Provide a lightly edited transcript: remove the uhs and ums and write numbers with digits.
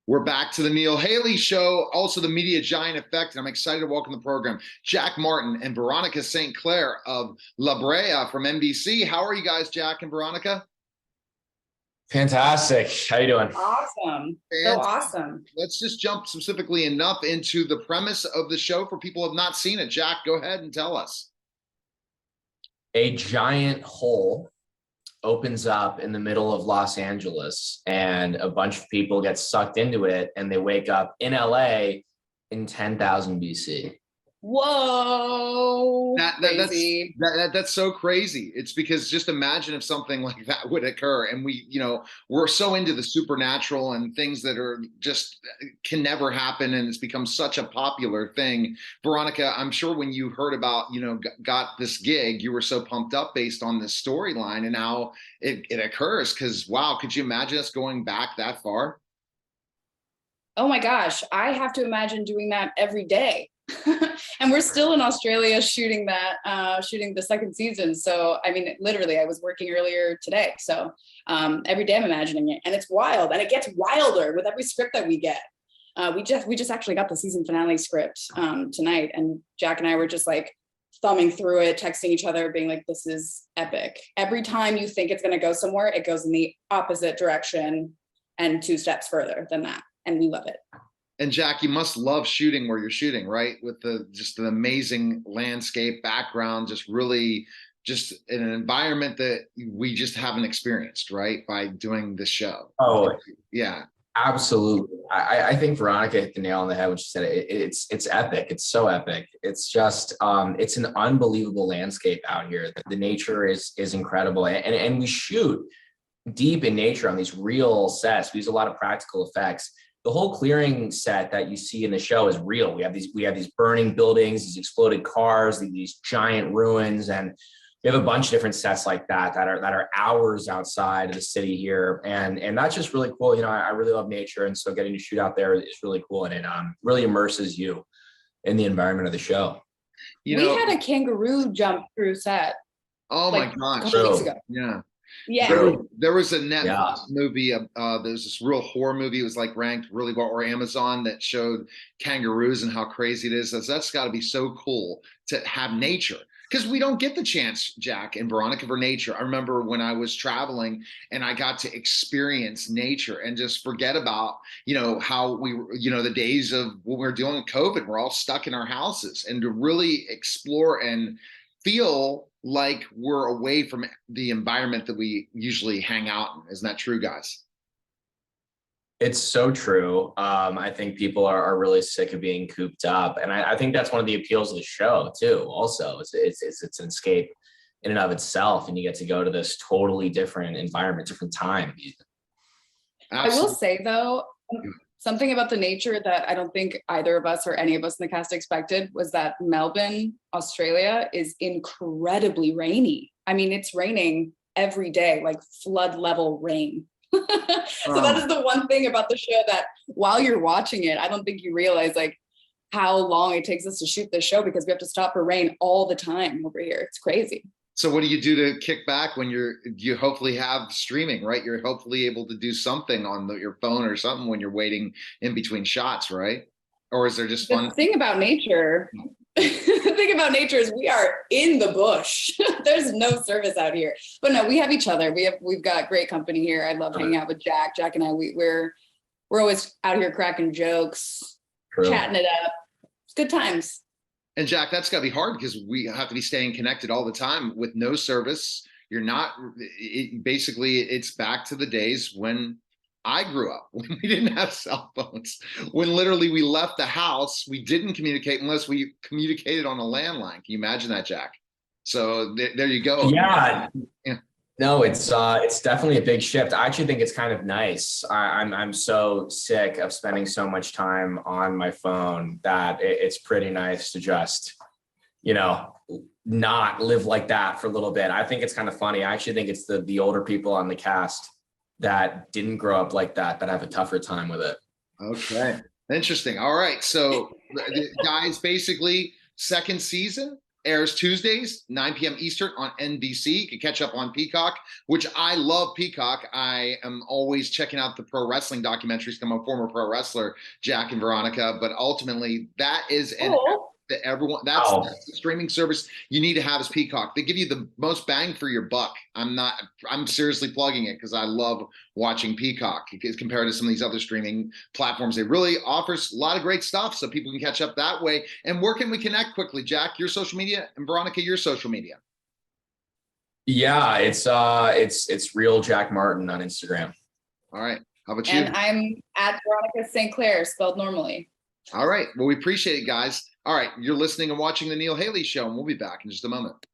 We're back to the Neil Haley Show, also the Media Giant Effect, and I'm excited to welcome the program Jack Martin and Veronica St. Clair of Brea from NBC. How are you guys, Jack and Veronica? Fantastic. How you doing? Awesome. So And awesome. let's just jump specifically enough into the premise of the show for people who have not seen it. Jack, go ahead and tell us. A giant hole opens up in the middle of Los Angeles, and a bunch of people get sucked into it, and they wake up in LA in 10,000 BC. Whoa. Crazy. That's so crazy. It's because just imagine if something like that would occur, and we're so into the supernatural and things that are just can never happen, and it's become such a popular thing. Veronica, I'm sure when you heard about got this gig, you were so pumped up based on this storyline and how it occurs. Because wow, could you imagine us going back that far? Oh my gosh, I have to imagine doing that every day. And we're still in Australia shooting the second season. So, I mean, literally, I was working earlier today. So every day I'm imagining it, and it's wild, and it gets wilder with every script that we get. We just actually got the season finale script tonight, and Jack and I were just like thumbing through it, texting each other, being like, "This is epic." Every time you think it's going to go somewhere, it goes in the opposite direction and two steps further than that, and we love it. And Jack, you must love shooting where you're shooting, right? With just an amazing landscape background, just really just in an environment that we just haven't experienced, right? By doing this show. Oh, yeah. Absolutely. I think Veronica hit the nail on the head when she said it's epic. It's so epic. It's just it's an unbelievable landscape out here. The nature is incredible. And we shoot deep in nature on these real sets. We use a lot of practical effects. The whole clearing set that you see in the show is real. We have these burning buildings, these exploded cars, these giant ruins, and we have a bunch of different sets like that are hours outside of the city here, and that's just really cool. I really love nature, and so getting to shoot out there is really cool, and it really immerses you in the environment of the show. We had a kangaroo jump through set. Oh my gosh! A couple weeks ago. Yeah. Yeah. There was a Netflix movie. There's this real horror movie. It was like ranked really well, or Amazon, that showed kangaroos and how crazy it is. That's got to be so cool to have nature, because we don't get the chance, Jack and Veronica, for nature. I remember when I was traveling and I got to experience nature and just forget about, how we were, the days of when we were dealing with COVID, we're all stuck in our houses, and to really explore and feel like we're away from the environment that we usually hang out in. Isn't that true, guys? It's so true. I think people are really sick of being cooped up, and I think that's one of the appeals of the show too. Also, it's an escape in and of itself, and you get to go to this totally different environment, different time. Absolutely. I will say though, something about the nature that I don't think either of us or any of us in the cast expected was that Melbourne, Australia, is incredibly rainy. I mean, it's raining every day, like flood level rain. So that is the one thing about the show that while you're watching it, I don't think you realize like how long it takes us to shoot this show, because we have to stop for rain all the time over here. It's crazy. So what do you do to kick back when you hopefully have streaming, right? You're hopefully able to do something on your phone or something when you're waiting in between shots, right? Or is there just fun? The thing about nature, is we are in the bush. There's no service out here. But no, we have each other. We've got great company here. I love hanging out with Jack. Jack and I, we're always out here cracking jokes, chatting it up. It's good times. And Jack, that's got to be hard because we have to be staying connected all the time with no service. You're not, basically, it's back to the days when I grew up, when we didn't have cell phones, when literally we left the house, we didn't communicate unless we communicated on a landline. Can you imagine that, Jack? So there you go. Yeah. No, it's definitely a big shift. I actually think it's kind of nice. I'm so sick of spending so much time on my phone that it's pretty nice to just, not live like that for a little bit. I think it's kind of funny. I actually think it's the older people on the cast that didn't grow up like that have a tougher time with it. Okay, interesting. All right, so guys, basically second season. airs Tuesdays, 9 p.m. Eastern on NBC. You can catch up on Peacock, which I love Peacock. I am always checking out the pro wrestling documentaries. I'm a former pro wrestler, Jack and Veronica, but ultimately that is an that everyone that's the streaming service you need to have is Peacock. They give you the most bang for your buck. I'm seriously plugging it because I love watching Peacock as compared to some of these other streaming platforms. It really offers a lot of great stuff so people can catch up that way. And where can we connect quickly? Jack, your social media, and Veronica, your social media. Yeah, it's real Jack Martin on Instagram. All right. How about you? And I'm at Veronica St. Clair, spelled normally. All right. Well, we appreciate it, guys. All right. You're listening and watching the Neil Haley Show, and we'll be back in just a moment.